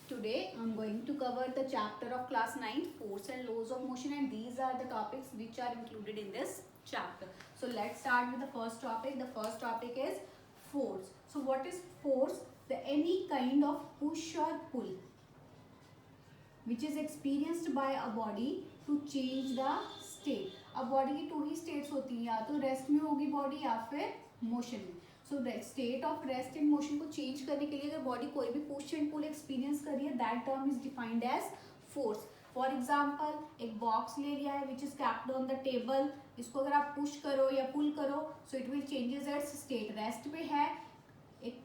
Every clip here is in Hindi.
Today I'm going to cover the chapter of class 9 force and laws of motion, and these are the topics which are included in this chapter. So let's start with the first topic. The first topic is force. So what is force? The any kind of push or pull which is experienced by a body to change the state. अब बॉडी की टू ही स्टेट्स होती हैं, या तो रेस्ट में होगी बॉडी या फिर मोशन में. So state of rest and motion को चेंज करने के लिए अगर बॉडी कोई भी पुश एंड पुल एक्सपीरियंस कर रही है, that term is defined as force. For example एक बॉक्स ले लिया है which is kept on the table. इसको अगर आप पुश करो या पुल करो so it will changes its state. Rest में है, एक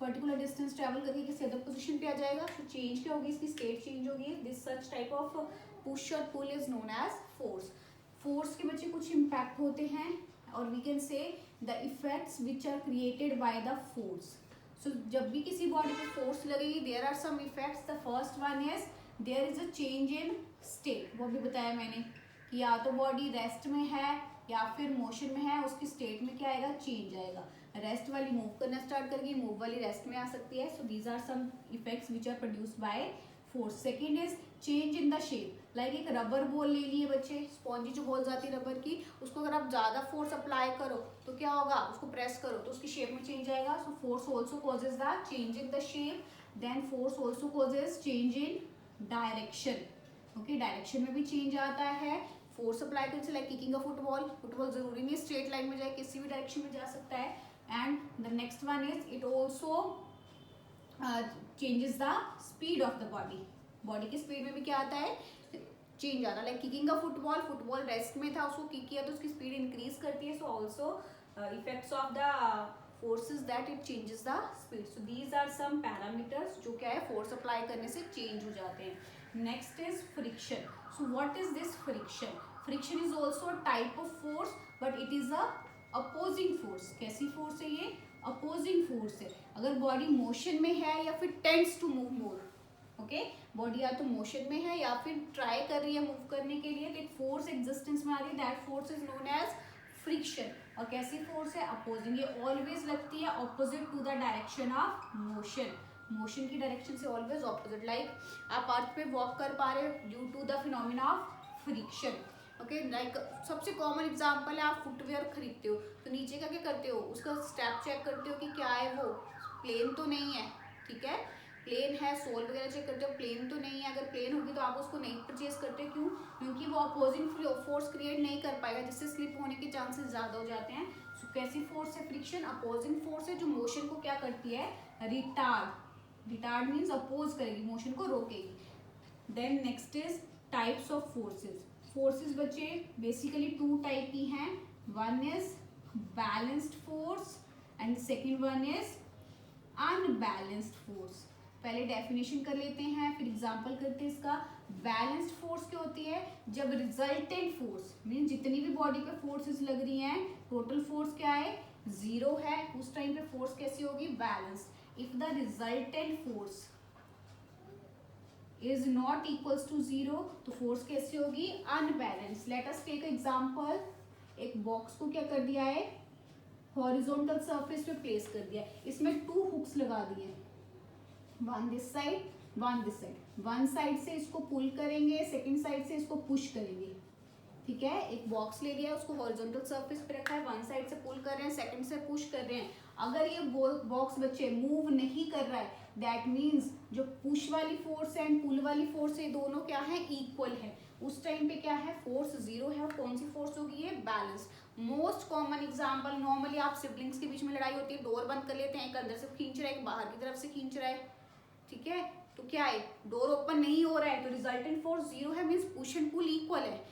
पर्टिकुलर डिस्टेंस ट्रेवल करके किसी अदर पोजीशन पे आ जाएगा, तो चेंज क्या होगी, इसकी स्टेट चेंज होगी. This such type of push और pull is known as force. Force के बच्चे कुछ इम्पैक्ट होते हैं और we can say the effects which are created by the force. So जब भी किसी बॉडी पे फोर्स लगेगी there are some effects. The first one is there is a change in state. वो भी बताया मैंने कि या तो बॉडी रेस्ट में है या फिर मोशन में है, उसकी स्टेट में क्या आएगा, चेंज आएगा. रेस्ट वाली मूव करना स्टार्ट करेगी, मूव वाली रेस्ट में आ सकती है. So these are some effects which are produced by force. Second is change in the shape. Like एक रबर बॉल ले लिए बच्चे, स्पॉन्जी जो बॉल जाती है रबर की, उसको अगर आप ज्यादा फोर्स अप्लाई करो तो क्या होगा, उसको प्रेस करो तो उसकी शेप में चेंज आएगा. So force also causes the change in the shape. Then force also causes change in direction. Okay, direction में भी चेंज आता है फोर्स अप्लाई करने से. Like kicking a football, football जरूरी नहीं स्ट्रेट लाइन में जाए, किसी भी डायरेक्शन में जा सकता है. And the next one is it also changes the speed of the body. Body की स्पीड में भी क्या आता है, चेंज आता है. लाइक किकिंग का फुटबॉल, फुटबॉल रेस्ट में था, उसको किक किया तो उसकी स्पीड इंक्रीज करती है. So also effects of the forces that it changes the speed. So these are some parameters जो क्या है फोर्स अप्लाई करने से चेंज हो जाते हैं. Next is friction. So what is this friction? Friction is also type of force but it is a opposing force. कैसी फोर्स है ये? अपोजिंग फोर्स है. अगर बॉडी मोशन में है या फिर tends to move more. Okay, body या तो मोशन में है या फिर ट्राई कर रही है मूव करने के लिए, तो एक फोर्स एग्जिस्टेंस में आ रही है, that force is known as friction. और कैसी फोर्स है? अपोजिंग. ये ऑलवेज लगती है opposite to the direction of motion. Motion की डायरेक्शन से ऑलवेज ऑपोजिट. लाइक आप अर्थ पे वॉक कर पा रहे हो due to the phenomena of friction. Okay, like सबसे कॉमन एग्जांपल है आप फुटवेयर खरीदते हो तो नीचे का क्या करते हो, उसका स्टेप चेक करते हो कि क्या है, वो प्लेन तो नहीं है. ठीक है, प्लेन है, सोल वगैरह चेक करते हो, प्लेन तो नहीं है. अगर प्लेन होगी तो आप उसको नहीं परचेज करते. क्यों? क्योंकि वो अपोजिंग फोर्स क्रिएट नहीं कर पाएगा, जिससे स्लिप होने के चांसेस ज्यादा हो जाते हैं. सो कैसी फोर्स है फ्रिक्शन? अपोजिंग फोर्स है जो मोशन को क्या करती है, रिटार्ड. रिटार्ड मीन्स अपोज करेगी, मोशन को रोकेगी. Then next is types of forces. Forces बच्चे बेसिकली टू टाइप की हैं. One is balanced force and second one is unbalanced force. पहले डेफिनेशन कर लेते हैं फिर एग्जांपल करते हैं इसका. बैलेंस्ड फोर्स क्या होती है? जब रिजल्टेंट फोर्स मीन जितनी भी बॉडी पे फोर्सेस लग रही हैं, टोटल फोर्स क्या है, जीरो है, उस टाइम पे फोर्स कैसी होगी, balanced. If the resultant force is not equals to zero तो फोर्स कैसी होगी, unbalanced. Let us take example. एक बॉक्स को क्या कर दिया है, हॉरिजॉन्टल सरफेस पे प्लेस कर दिया. इसमें टू हुक्स लगा दिए, one this side one this side. One side से इसको पुल करेंगे, सेकंड साइड से इसको पुश करेंगे. ठीक है, एक बॉक्स ले लिया, उसको हॉरिजॉन्टल सरफेस पे रखा है, वन साइड से पुल कर रहे हैं, सेकंड से पुश कर रहे हैं. अगर ये बॉक्स बच्चे मूव नहीं कर रहा है, दैट मीन्स जो पुश वाली फोर्स है एंड पुल वाली फोर्स है दोनों क्या है, इक्वल है. उस टाइम पे क्या है, फोर्स जीरो है. और कौन सी फोर्स होगी ये, balance. Most common example, normally आप सिबलिंग्स के बीच में लड़ाई होती है, डोर बंद कर लेते हैं, एक अंदर से खींच रहा है, एक बाहर की तरफ से खींच रहा है. ठीक है, तो क्या है, डोर ओपन नहीं हो रहा है तो रिजल्टेंट फोर्स जीरो है, means push and pull equal है.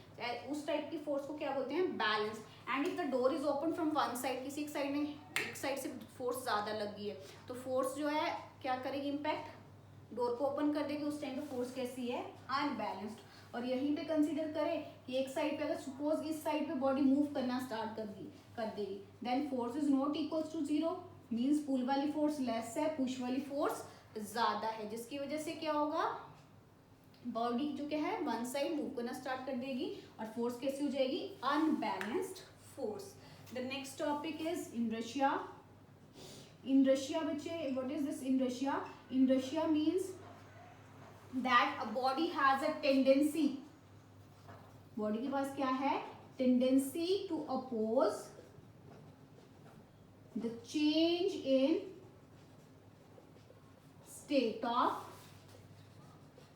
उस टाइप की फोर्स को क्या बोलते हैं, balance. And if the door is open from one side, किसी एक साइड में एक साइड से फोर्स ज्यादा लगी है तो फोर्स जो है क्या करेगी, इम्पैक्ट डोर को ओपन कर देगी. उस टाइम पे फोर्स कैसी है, अनबैलेंस्ड. और यहीं पे कंसीडर करें कि एक साइड पे अगर सपोज इस साइड पे बॉडी मूव करना स्टार्ट कर देगी, then force is not equals to zero, means pull वाली फोर्स लेस है, पुश वाली फोर्स ज्यादा है, जिसकी वजह से क्या होगा, बॉडी जो क्या है वन साइड मूव करना स्टार्ट कर देगी और फोर्स कैसी हो जाएगी, unbalanced force. The next topic is inertia. बच्चे what is this inertia? Inertia means that a body has a tendency, body के पास क्या है, tendency to oppose the change in state of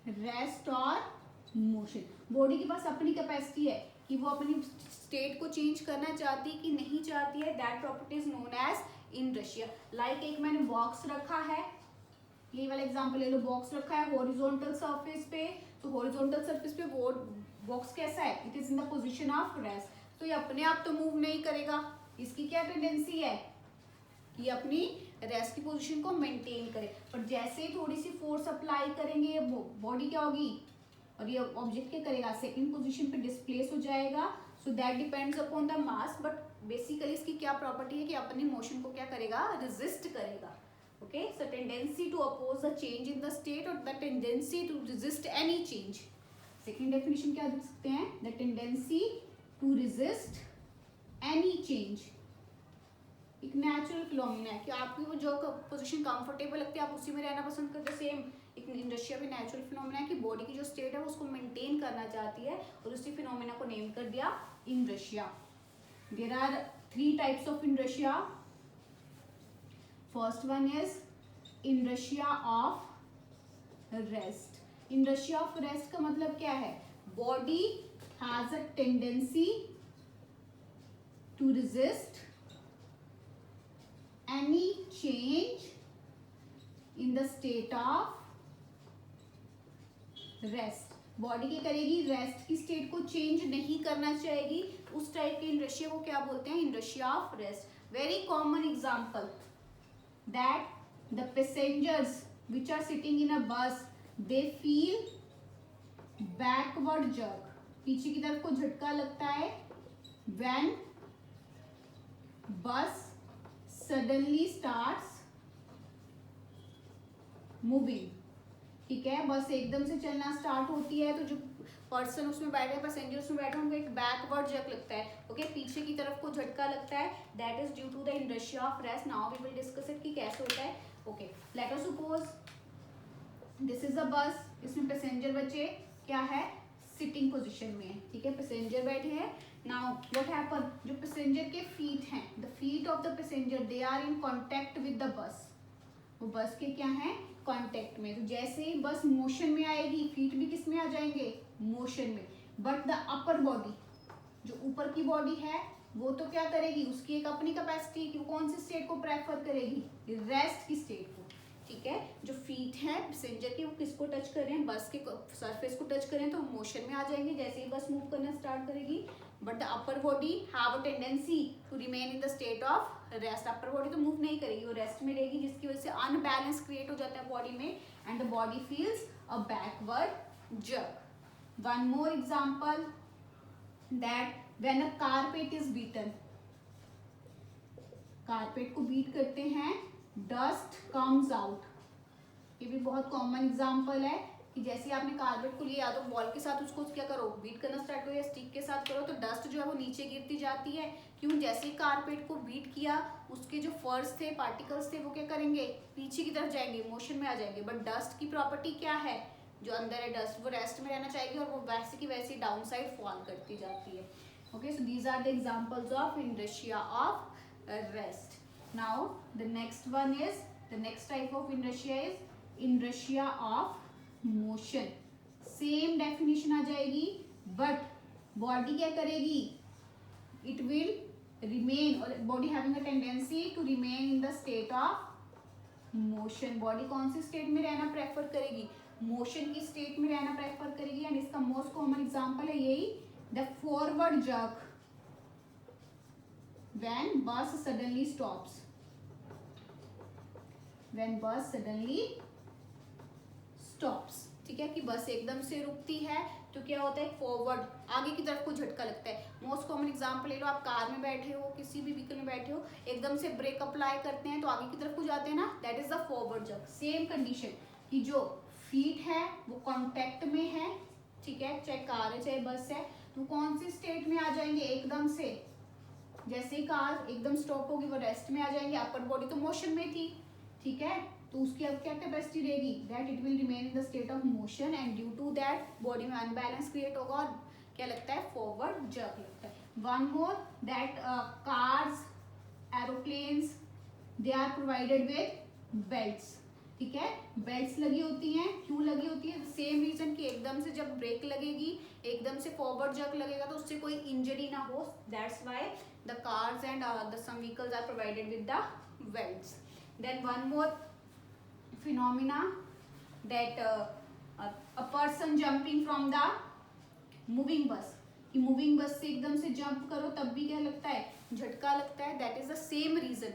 rest और मोशन। बॉडी के पास अपनी कैपेसिटी है कि वो अपनी स्टेट को चेंज करना चाहती है कि नहीं चाहती है, that property is known as inertia. Like एक मैंने बॉक्स रखा है, ये वाला एग्जांपल ले लो, बॉक्स रखा है हॉरिजॉन्टल सरफेस पे, तो हॉरिजॉन्टल सरफेस पे वो बॉक्स कैसा है, it is in the position of rest, तो ये अपने आप तो मूव नहीं करेगा, इसकी क्या टेंडेंसी है कि अपनी रेस्ट की पोजीशन को मेंटेन करे, पर जैसे ही थोड़ी सी फोर्स अप्लाई करेंगे ये बॉडी क्या होगी, और ये ऑब्जेक्ट क्या करेगा, सेकंड पोजीशन पे डिस्प्लेस हो जाएगा। So that depends upon the mass, but basically इसकी क्या प्रॉपर्टी है कि अपनी मोशन को क्या करेगा, रेजिस्ट करेगा। Okay, so tendency to oppose the change in the state और the tendency to resist any change. Second definition क्या देख सकते हैं, the tendency to resist any change, एक नेचुरल फिनोमेना है कि आपकी वो जो पोजीशन कंफर्टेबल लगती है आप उसी में रहना पसंद करते हैं। सेम एक इनर्शिया भी नेचुरल फिनोमेना है कि बॉडी की जो स्टेट है वो उसको मेंटेन करना चाहती है, और उसी फिनोमेना को नेम कर दिया inertia. There are 3 types of inertia. First one is inertia of rest. Inertia of rest का मतलब क्या है, body has a tendency to resist any change in the state of rest। Body क्या करेगी, रेस्ट की स्टेट को चेंज नहीं करना चाहेगी, उस टाइप के इनर्शिया को क्या बोलते हैं, inertia of rest. Very common example that the passengers which are sitting in a bus they feel backward jerk, पीछे की तरफ को झटका लगता है व्हेन बस सडनली स्टार्ट्स मूविंग। ठीक है, बस एकदम से चलना स्टार्ट होती है तो जो पर्सन उसमें बैठे, पैसेंजर उसमें बैठे, उनको एक बैकवर्ड जर्क लगता है। ओके, पीछे की तरफ को झटका लगता है, that is due to the inertia of rest. Now we will discuss it कि कैसे होता है। Okay, let us suppose this is a bus, इसमें पैसेंजर बच्चे क्या है, सिटिंग पोजीशन में है। ठीक है, पैसेंजर बैठे हैं। नाउ व्हाट हैपन, जो पैसेंजर के फीट हैं, the feet of the passenger they are in contact with the bus, वो बस के क्या है, कांटेक्ट में। तो जैसे ही बस मोशन में आएगी, फीट भी किस में आ जाएंगे, मोशन में, बट द अपर बॉडी, जो ऊपर की बॉडी है वो तो क्या करेगी, उसकी एक अपनी कैपेसिटी कि वो कौन सी स्टेट को प्रेफर करेगी, रेस्ट की स्टेट को। ठीक है, जो फीट है पैसेंजर के वो किसको टच कर रहे हैं, बस के सरफेस को टच कर रहे हैं, तो मोशन में आ जाएंगे जैसे ही बस मूव करना स्टार्ट करेगी। But the upper body have a tendency to remain in the state of rest. Upper body तो मूव नहीं करेगी, वो रेस्ट में रहेगी, जिसकी वजह से अनबैलेंस क्रिएट हो जाता है बॉडी में, and the body feels a backward jerk. One more example that when a carpet is beaten, carpet को बीट करते हैं, डस्ट कम्स आउट। ये भी बहुत कॉमन एग्जांपल है कि जैसे आपने कारपेट को लिया तो बॉल के साथ उसको क्या करो, बीट करना स्टार्ट करो या स्टिक के साथ करो, तो डस्ट जो है वो नीचे गिरती जाती है। क्यों, जैसे ही कारपेट को बीट किया उसके जो फर्स थे, पार्टिकल्स थे, वो क्या करेंगे, पीछे की तरफ जाएंगे, मोशन में आ जाएंगे। बट डस्ट की प्रॉपर्टी क्या है, जो अंदर है डस्ट वो रेस्ट में रहना चाहेगी, और वो वैसे की वैसे डाउन साइड फॉल करती जाती है। Okay, so these are the examples of inertia of rest. Now the next one is, the next type of inertia is inertia of motion। Same definition आ जाएगी, बट बॉडी क्या करेगी, इट विल रिमेन, और body having a tendency to remain in the state of motion. Body कौन सी स्टेट में रहना प्रेफर करेगी, मोशन की स्टेट में रहना प्रेफर करेगी। एंड इसका मोस्ट कॉमन एग्जांपल है यही, the forward jerk when bus suddenly stops, when bus suddenly stops। ठीक है, कि बस एकदम से रुकती है तो क्या होता है, फॉरवर्ड आगे की तरफ को झटका लगता है। मोस्ट कॉमन एग्जांपल ले लो, आप कार में बैठे हो, किसी भी व्हीकल में बैठे हो, एकदम से ब्रेक अप्लाई करते हैं तो आगे की तरफ को जाते हैं ना, that is the forward jerk. Same condition कि जो फीट है वो कॉन्टेक्ट में है, ठीक है, चाहे कार है चाहे बस है, तो कौन सी स्टेट में आ जाएंगे, एकदम से जैसे ही कार एकदम स्टॉप होगी वो रेस्ट में आ जाएंगे, अपर बॉडी तो मोशन में थी। ठीक है, तो उसकी अब क्या कैपेसिटी रहेगी, that it will remain in the state of motion and due to that body में अनबैलेंस क्रिएट होगा और क्या लगता है, फॉरवर्ड जर्क लगता है. One more that cars, aeroplanes, they are provided with belts. ठीक है, बेल्ट्स लगी होती हैं. क्यों लगी होती है, सेम रीजन कि एकदम से जब ब्रेक लगेगी, एकदम से फॉरवर्ड जर्क लगेगा तो उससे कोई इंजरी ना हो. That's why the cars and the some vehicles are provided with the belts. Then one more phenomena that a person jumping from the moving bus, कि मूविंग बस से एकदम से जंप करो तब भी क्या लगता है, झटका लगता है. That is the same reason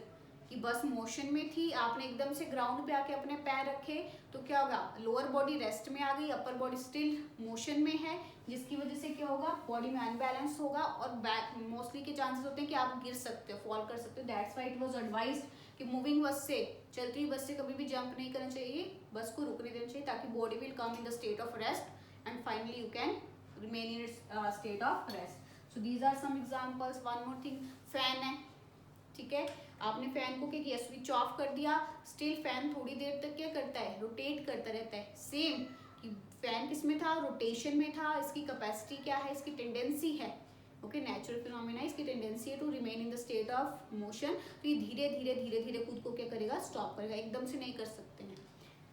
कि बस मोशन में थी, आपने एकदम से ग्राउंड पे आके अपने पैर रखे तो क्या होगा, लोअर बॉडी रेस्ट में आ गई, अपर बॉडी स्टिल मोशन में है, जिसकी वजह से क्या होगा, बॉडी में अनबैलेंस होगा और बैक मोस्टली के चांसेस होते हैं कि आप गिर सकते हो, फॉल कर सकते हो. That's why it was advised कि मूविंग बस से, चलती हुई बस से कभी भी जंप नहीं करना चाहिए, बस को रुकने देना चाहिए ताकि body will come in the state of rest and finally you can remain in its state of rest. So these are some examples. One more thing, fan है. ठीक है, आपने फैन को क्या किया, स्विच ऑफ कर दिया, स्टिल फैन थोड़ी देर तक क्या करता है, रोटेट करता रहता है. सेम कि फैन किस में था, रोटेशन में था. इसकी कैपेसिटी क्या है, इसकी टेंडेंसी है, ओके, नेचुरल फिनोमिना, इसकी टेंडेंसी है to remain in the state of motion. तो ये धीरे धीरे धीरे धीरे खुद को क्या करेगा, स्टॉप करेगा, एकदम से नहीं कर सकते हैं.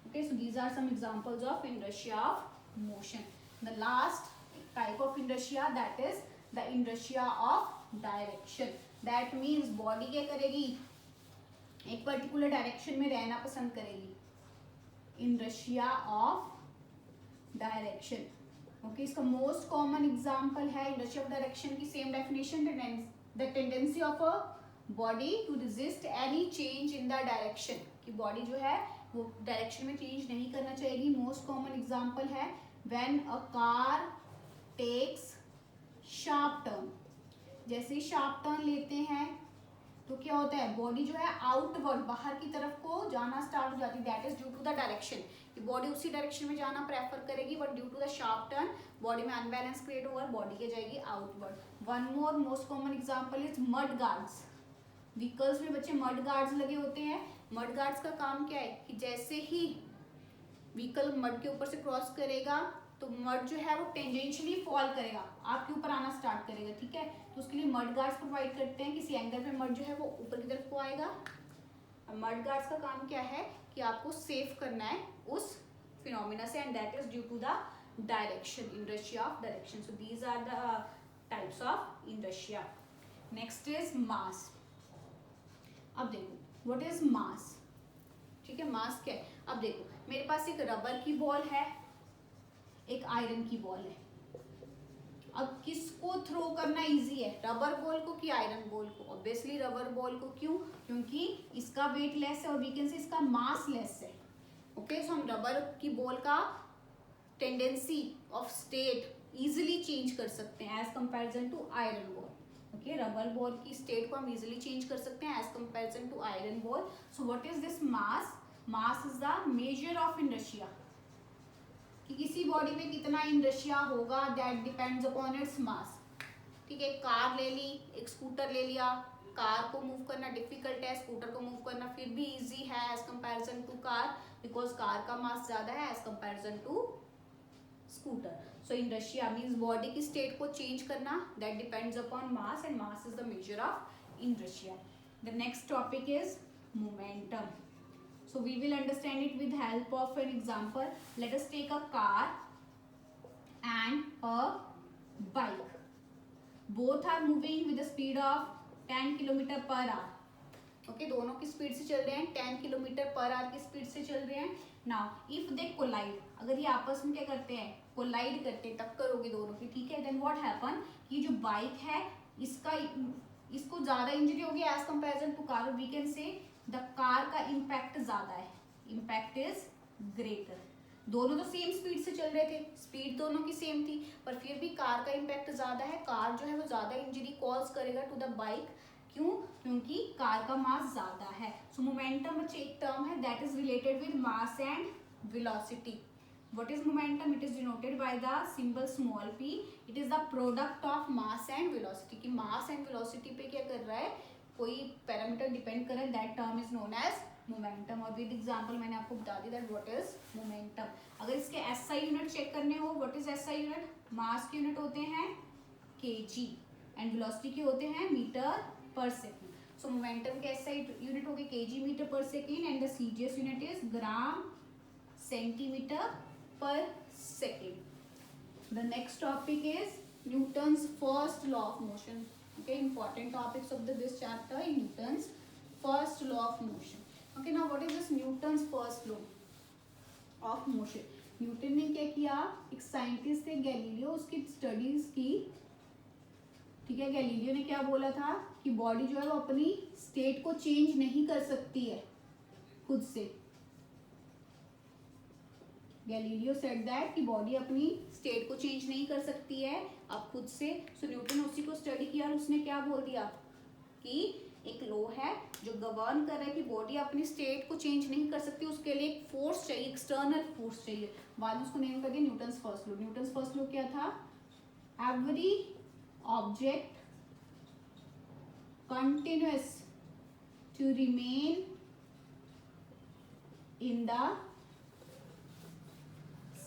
Okay, so these are some examples of inertia of motion. The last type of inertia that is the inertia of direction. That means body क्या करेगी, एक पर्टिकुलर डायरेक्शन में रहना पसंद करेगी. Inertia of direction. ओके, इसका मोस्ट कॉमन एग्जांपल है इनर्शिया ऑफ डायरेक्शन की same definition, the tendency of a body to resist any change in the direction. कि बॉडी जो है वो डायरेक्शन में चेंज नहीं करना चाहेगी. मोस्ट कॉमन एग्जांपल है when a car takes sharp turn. जैसे ही शार्प टर्न लेते हैं तो क्या होता है, बॉडी जो है आउटवर्ड, बाहर की तरफ को जाना स्टार्ट हो जाती है. That is due to the direction. Body उसी डायरेक्शन में जाना प्रेफर करेगी, but due to the sharp turn body में अनबैलेंस क्रिएट होगा, बॉडी क्या जाएगी, outward. One more most common example is mud guards. Vehicles में बच्चे मड गार्ड्स लगे होते हैं. मड गार्ड्स का काम क्या है कि जैसे ही व्हीकल मड के ऊपर से क्रॉस करेगा तो मड जो है वो टेंजेंशियली फॉल करेगा, आपके ऊपर आना स्टार्ट करेगा. ठीक है, तो उसके लिए मड गार्ड्स प्रोवाइड करते हैं. किसी एंगल पे मड जो है वो ऊपर की तरफ को आएगा. मड गार्ड्स का काम क्या है कि आपको सेव करना है उस फिनोमिना से, and that is due to the direction, inertia of direction. So these are the types of inertia. Next is mass. अब देखो व्हाट इज मास. ठीक है, मास क्या है. अब देखो मेरे पास एक रबर की बॉल है, एक आयरन की बॉल है. अब किसको थ्रो करना इजी है, रबर बॉल को कि आयरन बॉल को. ऑब्वियसली रबर बॉल को. क्यों, क्योंकि इसका वेट लेस है और वी कैन से इसका मास लेस है. ओके, सो हम रबर की बॉल का tendency of state easily change कर सकते हैं as comparison to iron ball. Okay, rubber ball की स्टेट को हम इजीली चेंज कर सकते हैं as comparison to iron ball. So what is this mass. Mass is the measure of inertia. कि किसी बॉडी में कितना इनर्शिया होगा, that depends upon its mass. ठीक है, कार ले ली, एक स्कूटर ले लिया. कार को मूव करना डिफिकल्ट है, स्कूटर को मूव करना फिर भी इजी है as comparison to car, because car का मास ज्यादा है as comparison to scooter. So inertia means body की स्टेट को चेंज करना, that depends upon mass and mass is the measure of inertia. The next topic is momentum. So we will understand it with help of an example. Let us take a car and a bike. Both are moving with a speed of 10 km per hour. Okay, दोनों की स्पीड से चल रहे हैं, 10 km per hour की स्पीड से चल रहे हैं. Now, if they collide, अगर ये आपस में क्या करते हैं, कोलाइड करते हैं, टक्कर होगी दोनों की. ठीक है, then what happen कि जो बाइक है इसको ज्यादा इंजरी होगी as comparison to car. We can say the car का इम्पैक्ट ज्यादा है, इम्पैक्ट इज ग्रेटर. दोनों तो सेम स्पीड से चल रहे थे, स्पीड दोनों की सेम थी, पर फिर भी कार का इम्पैक्ट ज्यादा है. कार जो है वो ज्यादा इंजरी कॉज करेगा टू द बाइक. क्यों, क्योंकि कार का मास ज्यादा है. सो मोमेंटम एक टर्म है that is related with mass and velocity. What is momentum? It is denoted by the symbol small p. It is the product of mass and velocity. कि mass and velocity पे क्या कर रहा है, कोई पैरामीटर डिपेंड कर रहा है, that term is known as momentum. और विद एग्जांपल मैंने आपको बता दिया दैट व्हाट इज मोमेंटम। अगर इसके एसआई यूनिट चेक करने हो, व्हाट इज एसआई यूनिट? मास के यूनिट होते हैं केजी एंड वेलोसिटी के होते हैं metre per second. So momentum के एसआई यूनिट हो गए kg metre per second and the CGS unit is gram centimetre per second. The next topic is Newton's first law of motion. Okay, important topics of this chapter in Newton's first law of motion. Okay, now what is this Newton's first law of motion? Newton ने क्या किया, एक साइंटिस्ट थे गैलीलियो, उसकी स्टडीज की, ठीक है। गैलीलियो ने क्या बोला था कि बॉडी जो है वो अपनी स्टेट को चेंज नहीं कर सकती है खुद से। गैलीलियो सेड दैट कि बॉडी अपनी स्टेट को चेंज नहीं कर सकती है अब खुद से। सो न्यूटन ने उसी को स्टडी किया और उसने क्या बोल दिया कि एक लॉ है जो गवर्न कर रहा है कि बॉडी अपनी स्टेट को चेंज नहीं कर सकती, उसके लिए एक फोर्स चाहिए, एक्सटर्नल फोर्स चाहिए। बाद में उसको नेम कर दिया Newton's first law. Newton's first law क्या था? Every object continuous to remain in the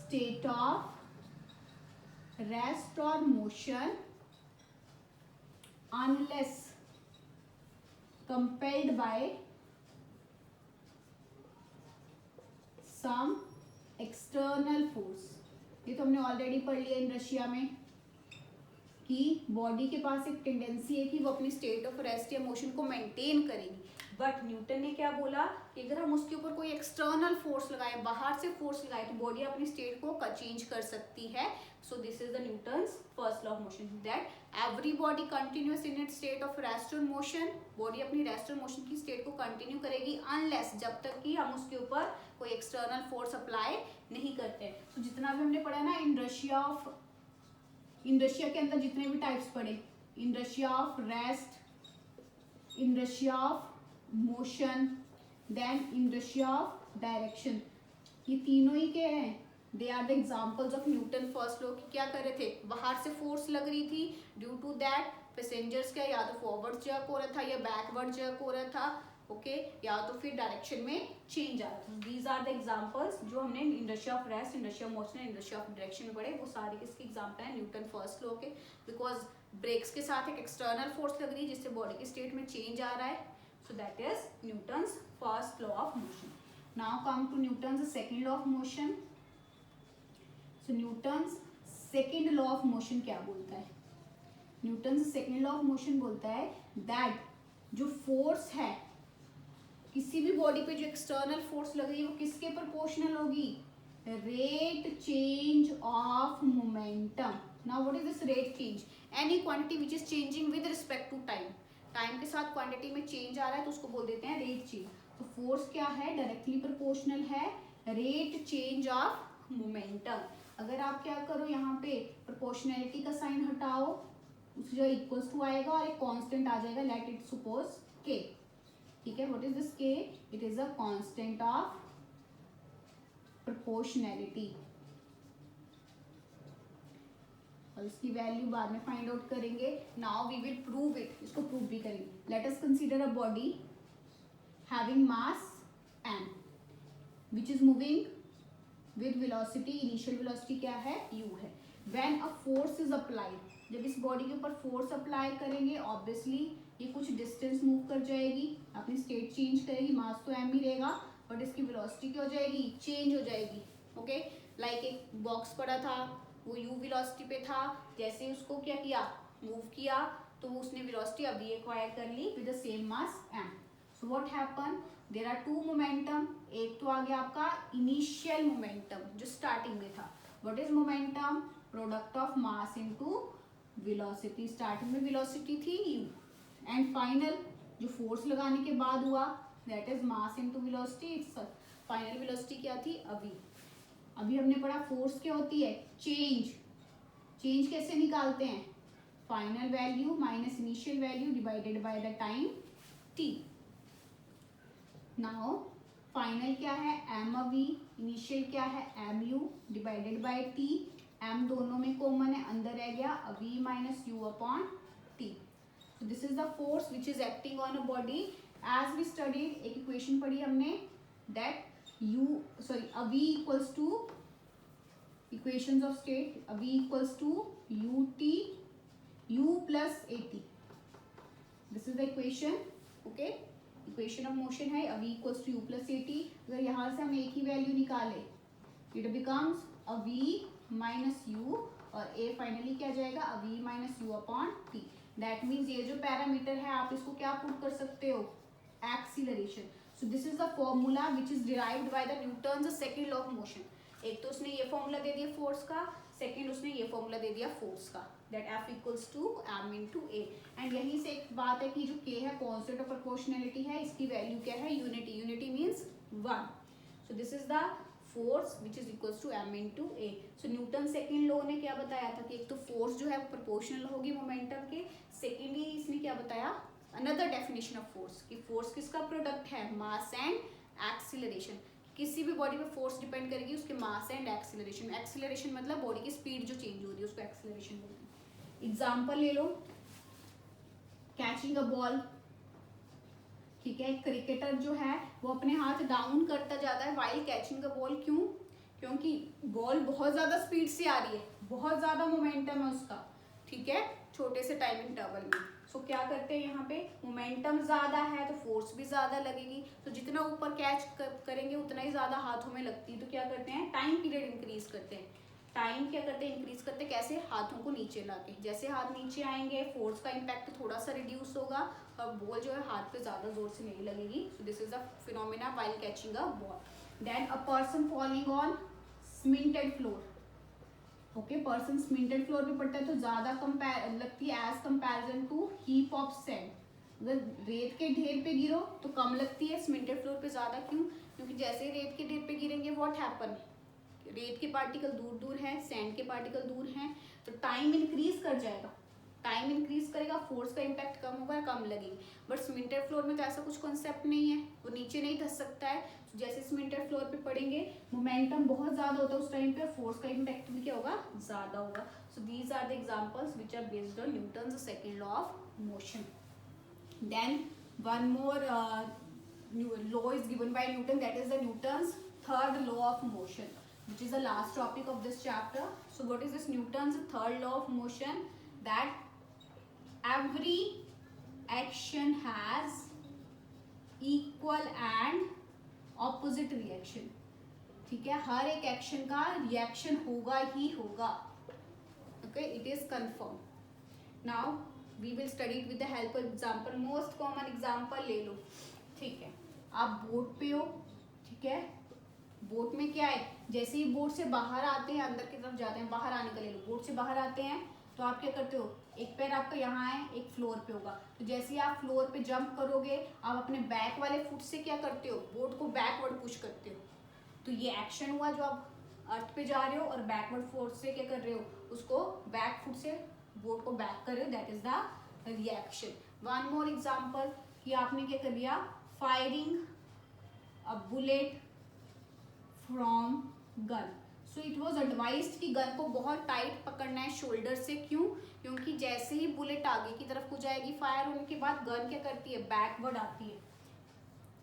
state of rest or motion unless compelled by some external force। ये तो हमने ऑलरेडी पढ़ लिया इन रशिया में कि बॉडी के पास एक टेंडेंसी है कि वो अपनी स्टेट ऑफ रेस्ट या मोशन को मेंटेन करेगी। बट न्यूटन ने क्या बोला कि अगर हम उसके ऊपर कोई एक्सटर्नल फोर्स लगाए, बाहर से फोर्स लगाए, तो बॉडी अपनी स्टेट को चेंज कर सकती है। सो this is the Newton's first law of motion that every body continuous in its state of rest और मोशन। बॉडी अपनी रेस्ट और मोशन की स्टेट को कंटिन्यू करेगी अनलेस, जब तक कि हम उसके ऊपर कोई एक्सटर्नल फोर्स अप्लाई नहीं करते। तो जितना भी हमने पढ़ा ना इन रशिया के अंदर जितने भी टाइप्स पढ़े, inertia of rest, inertia of motion, then inertia of direction, ये तीनों ही क्या है? They are the examples of Newton first law. की क्या कर रहे थे? बाहर से फोर्स लग रही थी, ड्यू टू दैट पैसेंजर्स क्या या तो फॉरवर्ड जर्क हो रहा था या बैकवर्ड जर्क हो रहा था, ओके, या तो फिर डायरेक्शन में चेंज आ रहा था। दीज आर द एग्जाम्पल्स जो हमने industry of rest, industry of motion, industry of direction में पढ़े, वो सारे किसके एग्जाम्पल हैं? न्यूटन फर्स्ट लॉ के। बिकॉज ब्रेक्स के साथ एक एक्सटर्नल फोर्स लग रही है जिससे बॉडी की स्टेट में चेंज आ रहा है। So that is Newton's first law of motion. Now come to Newton's second law of motion. So Newton's second law of motion क्या बोलता है? Newton's second law of motion बोलता है दैट जो फोर्स है किसी भी बॉडी पे, जो एक्सटर्नल फोर्स लग रही है, वो किसके प्रोपोर्शनल होगी? Rate change of momentum. Now what is this rate change? Any quantity which is changing with respect to time. Time के साथ क्वांटिटी में चेंज आ रहा है तो उसको बोल देते हैं रेट चेंज। तो फोर्स क्या है? डायरेक्टली प्रोपोर्शनल है रेट चेंज ऑफ मोमेंटम। अगर आप क्या करो, यहाँ पे प्रोपोर्शनैलिटी का साइन हटाओ, जो इक्वल्स टू आएगा और एक कांस्टेंट आ जाएगा, लेट इट सपोज के, ठीक है। What is this K? It is a constant of proportionality और इसकी वैल्यू बाद में फाइंड आउट करेंगे। Now we will prove it, इसको प्रूव भी करेंगे। Let us consider a body having mass m which is moving with velocity, initial velocity क्या है? u है। When a force is applied, जब इस बॉडी के ऊपर फोर्स अप्लाई करेंगे, ऑब्वियसली ये कुछ डिस्टेंस मूव कर जाएगी, अपनी स्टेट चेंज करेगी, मास तो m ही रहेगा, बट इसकी वेलोसिटी क्या हो जाएगी? चेंज हो जाएगी, ओके। लाइक एक बॉक्स पड़ा था, वो u वेलोसिटी पे था, जैसे उसको क्या किया? मूव किया, तो उसने वेलोसिटी अभी एक्वायर कर ली with the same mass m। So what happen? There are two momentum. एक तो आ गया आपका इनिशियल मोमेंटम जो स्टार्टिंग में था। What is momentum? Product of mass into velocity. Starting में वेलोसिटी थी u एंड फाइनल जो फोर्स लगाने के बाद हुआ that is mass into velocity. Final velocity क्या थी? अभी हमने पढ़ा फोर्स क्या होती है? चेंज। चेंज कैसे निकालते हैं? Final value minus initial value divided by the time t। Now final क्या है? m/v, इनिशियल क्या है? mu divided by t। m दोनों में कॉमन है, अंदर रह गया v minus u upon t। This is the force which is acting on a body as we study एक इक्वेशन पढ़ी हमने दैट a v equals to equations of state, a v equals to ut u plus at. This is the equation. Okay, equation of motion है a v equals to u plus a t. अगर यहाँ से हम एक ही वैल्यू निकाले it becomes a v minus u और a फाइनली क्या जाएगा a v minus u upon t. That means ये जो पैरामीटर है आप इसको क्या पुट कर सकते हो acceleration. So this is the formula which is derived by the Newton's second law of motion. एक तो उसने ये फॉर्मूला दे दिया फोर्स का, सेकंड उसने ये फॉर्मूला दे दिया फोर्स का that F equals to m into a. And यहीं से एक बात है कि जो K है कॉन्स्टेंट ऑफ प्रोपोर्शनैलिटी है, इसकी वैल्यू क्या है unity. Unity means 1. So this is the force which is equals to m into a. So Newton second law ने क्या बताया था कि एक तो फोर्स जो है वो प्रोपोर्शनल होगी मोमेंटम के. सेकेंडली इसने क्या बताया अनदर डेफिनेशन ऑफ फोर्स कि फोर्स किसका प्रोडक्ट है मास एंड एक्सीलरेशन. किसी भी बॉडी पे फोर्स डिपेंड करेगी उसके मास एंड एक्सीलरेशन. एक्सीलरेशन मतलब बॉडी की स्पीड जो चेंज हो रही है उसको एक्सीलरेशन बोलते हैं. एग्जाम्पल ले लो कैचिंग अ बॉल. ठीक है, क्रिकेटर जो है वो अपने हाथ डाउन करता जाता है वाइल कैचिंग अ बॉल. क्यों? क्योंकि बॉल बहुत ज्यादा स्पीड से आ रही है, बहुत ज्यादा मोमेंटम है उसका. ठीक है, छोटे से टाइम इंटरवल में. सो क्या करते हैं यहाँ पे मोमेंटम ज्यादा है तो फोर्स भी ज्यादा लगेगी. तो जितना ऊपर कैच करेंगे उतना ही ज्यादा हाथों में लगती है. तो क्या करते हैं टाइम पीरियड इंक्रीज करते हैं. टाइम क्या करते हैं इंक्रीज करते हैं कैसे हाथों को नीचे लाके. जैसे हाथ नीचे आएंगे फोर्स का इम्पैक्ट थोड़ा सा रिड्यूस होगा और बॉल जो है हाथ पे ज्यादा जोर से नहीं लगेगी. So this is the phenomena while catching a ball. Then a person falling on cemented floor. Okay, person cemented floor पे पड़ता है तो ज्यादा लगती है as comparison to heap of sand. अगर रेत के ढेर पे गिरो तो कम लगती है, सीमेंटेड फ्लोर पे ज्यादा. क्यों? क्योंकि जैसे रेत के ढेर पे गिरेंगे व्हाट हैपन, रेत के पार्टिकल दूर दूर हैं, सैंड के पार्टिकल दूर हैं, तो टाइम इंक्रीज कर जाएगा. टाइम इंक्रीज करेगा, फोर्स का इम्पैक्ट कम होगा, कम लगेगी. बट सीमेंटेड फ्लोर में तो ऐसा कुछ कॉन्सेप्ट नहीं है, वो नीचे नहीं धस सकता है. तो जैसे सीमेंटेड फ्लोर पे पड़ेंगे मोमेंटम बहुत ज्यादा होता है उस टाइम पे, फोर्स का इम्पैक्ट भी क्या होगा ज्यादा होगा. So these are the examples which are based on Newton's second law of motion. Then one more law is given by Newton, that is the Newton's third law of motion, which is the last topic of this chapter. So what is this Newton's third law of motion? That every action has equal and opposite reaction. ठीक है, हर एक एक्शन का रिएक्शन होगा ही होगा. Okay, it is confirmed. Now we will study it with the help of example. Most common example ले लो. ठीक है, आप बोट पे हो. ठीक है, बोट में क्या है जैसे ही बोट से बाहर आते हैं अंदर की तरफ जाते हैं, बाहर आने का ले लो. बोट से बाहर आते हैं तो आप क्या करते हो, एक पैर आपका यहाँ है एक फ्लोर पे होगा. तो जैसे ही आप फ्लोर पे जंप करोगे आप अपने बैक वाले फुट से क्या करते हो बोट को बैकवर्ड पुश करते हो. तो ये एक्शन हुआ जो आप अर्थ पे जा रहे हो और बैकवर्ड फोर्स से क्या कर रहे हो उसको बैक फुट से बोट को बैक कर रहे हो. That is the reaction. One more example कि आपने क्या कर दिया firing a bullet from gun. So it was advised कि गन को बहुत टाइट पकड़ना है शोल्डर से. क्यों? क्योंकि जैसे ही बुलेट आगे की तरफ को जाएगी फायर होने के बाद गन क्या करती है बैकवर्ड आती है.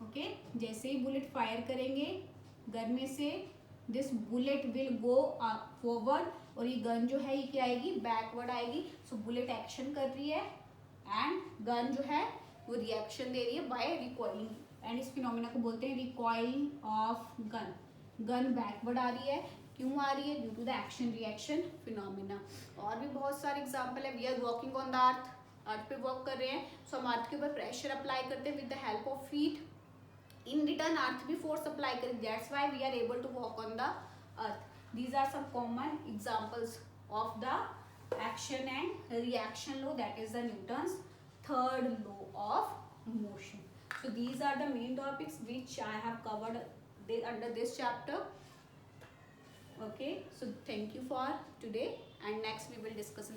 ओके, जैसे ही बुलेट फायर करेंगे गन में से this bullet will go forward और ये गन जो है ये क्या आएगी बैकवर्ड आएगी. सो बुलेट एक्शन कर रही है एंड गन जो है वो रिएक्शन दे रही है बाय रिकॉइलिंग. एंड इस फिनोमेना को बोलते हैं recoil of gun. Gun backward आ रही है. क्यों आ रही है? Due to the action reaction phenomena. और भी बहुत सारे एग्जांपल है. We are walking on the earth. Earth पे वॉक कर रहे हैं सो हम अर्थ के ऊपर प्रेशर अप्लाई करते हैं with the help of feet. In return earth भी फोर्स अप्लाई करेगी. That's why we are able to walk on the earth. These are some common examples of the action and reaction law. That is the Newton's third law of motion. So these are the main topics which I have covered under this chapter. Okay, so thank you for today and next we will discuss